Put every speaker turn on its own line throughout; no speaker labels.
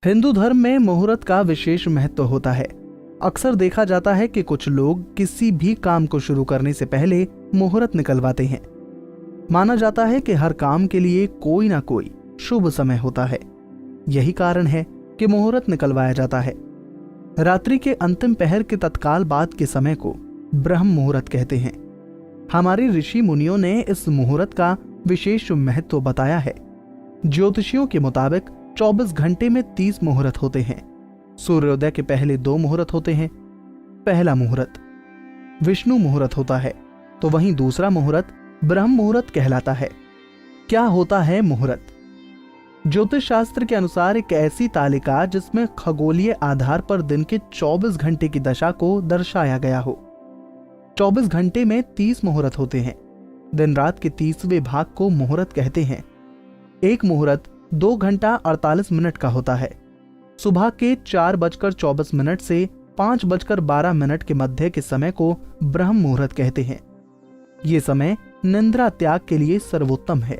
हिंदू धर्म में मुहूर्त का विशेष महत्व होता है। अक्सर देखा जाता है कि कुछ लोग किसी भी काम को शुरू करने से पहले मुहूर्त निकलवाते हैं। माना जाता है कि हर काम के लिए कोई ना कोई शुभ समय होता है। यही कारण है कि मुहूर्त निकलवाया जाता है। रात्रि के अंतिम पहर के तत्काल बाद के समय को ब्रह्म मुहूर्त कहते हैं। हमारे ऋषि मुनियों ने इस मुहूर्त का विशेष महत्व बताया है। ज्योतिषियों के मुताबिक 24 घंटे में 30 मुहूर्त होते हैं। सूर्योदय के पहले 2 मुहूर्त होते हैं। पहला मुहूर्त विष्णु मुहूर्त होता है, तो वहीं दूसरा मुहूर्त ब्रह्म मुहूर्त कहलाता है। क्या होता है मुहूर्त? ज्योतिष शास्त्र के अनुसार एक ऐसी तालिका जिसमें खगोलीय आधार पर दिन के 24 घंटे की दशा को दर्शाया गया हो। 24 घंटे में 30 मुहूर्त होते हैं। दिन रात के 30वें भाग को मुहूर्त कहते हैं। एक मुहूर्त 2 घंटा 48 मिनट का होता है। सुबह के 4:24 से 5:12 के मध्य के समय को ब्रह्म मुहूर्त कहते हैं। ये समय निंद्रा त्याग के लिए सर्वोत्तम है।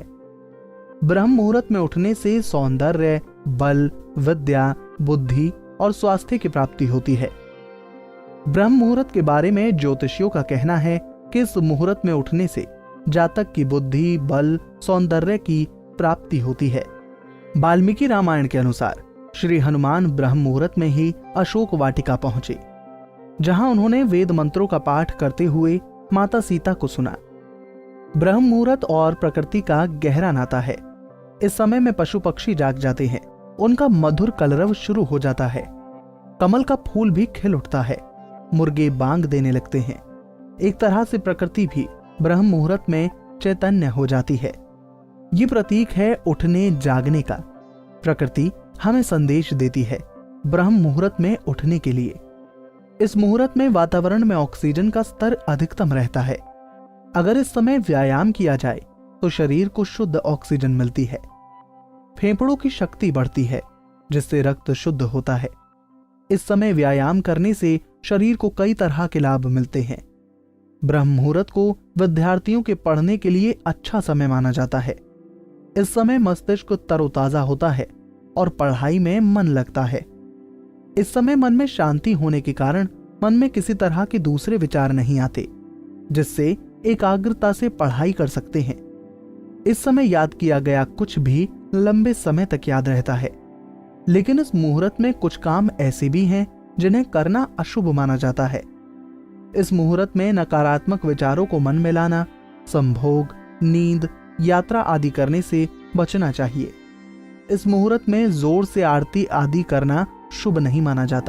ब्रह्म मुहूर्त में उठने से सौंदर्य, बल, विद्या, बुद्धि और स्वास्थ्य की प्राप्ति होती है। ब्रह्म मुहूर्त के बारे में ज्योतिषियों का कहना है कि इस मुहूर्त में उठने से जातक की बुद्धि, बल, सौंदर्य की प्राप्ति होती है। वाल्मीकि रामायण के अनुसार श्री हनुमान ब्रह्म मुहूर्त में ही अशोक वाटिका पहुंचे, जहां उन्होंने वेद मंत्रों का पाठ करते हुए माता सीता को सुना। ब्रह्म मुहूर्त और प्रकृति का गहरा नाता है। इस समय में पशु पक्षी जाग जाते हैं, उनका मधुर कलरव शुरू हो जाता है। कमल का फूल भी खिल उठता है, मुर्गे बांग देने लगते हैं। एक तरह से प्रकृति भी ब्रह्म मुहूर्त में चैतन्य हो जाती है। ये प्रतीक है उठने जागने का। प्रकृति हमें संदेश देती है ब्रह्म मुहूर्त में उठने के लिए। इस मुहूर्त में वातावरण में ऑक्सीजन का स्तर अधिकतम रहता है। अगर इस समय व्यायाम किया जाए तो शरीर को शुद्ध ऑक्सीजन मिलती है। फेफड़ों की शक्ति बढ़ती है, जिससे रक्त शुद्ध होता है। इस समय व्यायाम करने से शरीर को कई तरह के लाभ मिलते हैं। ब्रह्म मुहूर्त को विद्यार्थियों के पढ़ने के लिए अच्छा समय माना जाता है। इस समय मस्तिष्क तरोताजा होता है और पढ़ाई में मन लगता है। इस समय मन में शांति होने के कारण मन में किसी तरह के दूसरे विचार नहीं आते, जिससे एकाग्रता से पढ़ाई कर सकते हैं। इस समय याद किया गया कुछ भी लंबे समय तक याद रहता है। लेकिन इस मुहूर्त में कुछ काम ऐसे भी हैं जिन्हें करना अशुभ माना जाता है। इस मुहूर्त में नकारात्मक विचारों को मन में लाना, संभोग, नींद, यात्रा आदि करने से बचना चाहिए। इस मुहूर्त में जोर से आरती आदि करना शुभ नहीं माना जाता।